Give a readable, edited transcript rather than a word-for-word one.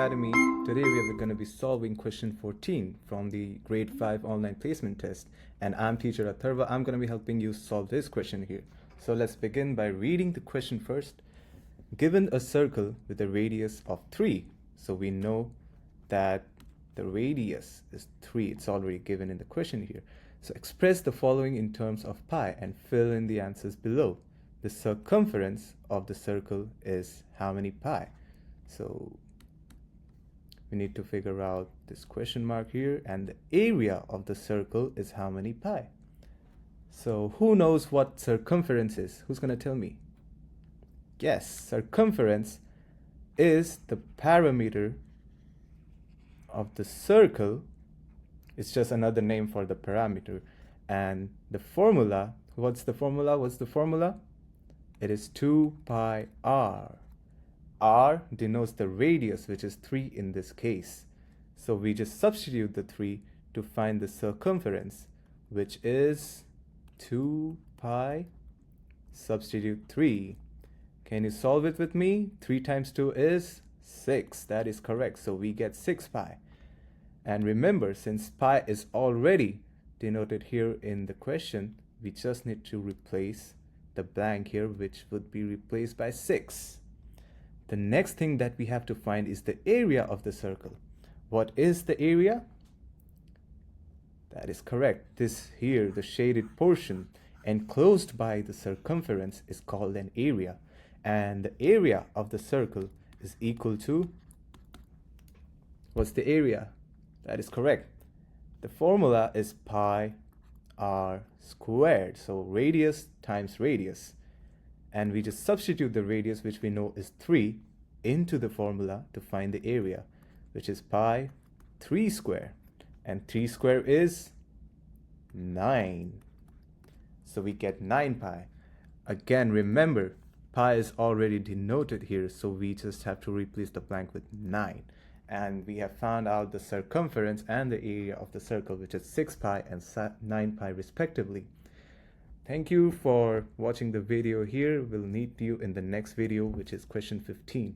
Academy. Today we are going to be solving question 14 from the grade 5 online placement test, and I'm teacher Atharva. I'm going to be helping you solve this question here. So let's begin by reading the question first. Given a circle with a radius of 3, so we know that the radius is 3. It's already given in the question here. So express the following in terms of pi and fill in the answers below. The circumference of the circle is how many pi? So we need to figure out this question mark here, and the area of the circle is how many pi? So who knows what circumference is? Who's going to tell me? Yes, circumference is the parameter of the circle. It's just another name for the parameter. And the formula, what's the formula? It is 2 pi r. R denotes the radius, which is 3 in this case. So we just substitute the 3 to find the circumference, which is 2 pi, substitute 3. Can you solve it with me? 3 times 2 is 6. That is correct. So we get 6 pi. And remember, since pi is already denoted here in the question, we just need to replace the blank here, which would be replaced by 6. The next thing that we have to find is the area of the circle. What is the area? That is correct. This here, the shaded portion enclosed by the circumference, is called an area. And the area of the circle is equal to, what's the area? That is correct. The formula is pi r squared. So radius times radius. And we just substitute the radius, which we know is 3, into the formula to find the area, which is pi 3 square. And 3 square is 9. So we get 9 pi. Again, remember, pi is already denoted here, so we just have to replace the blank with 9. And we have found out the circumference and the area of the circle, which is 6 pi and 9 pi respectively. Thank you for watching the video here. We'll meet you in the next video, which is question 15.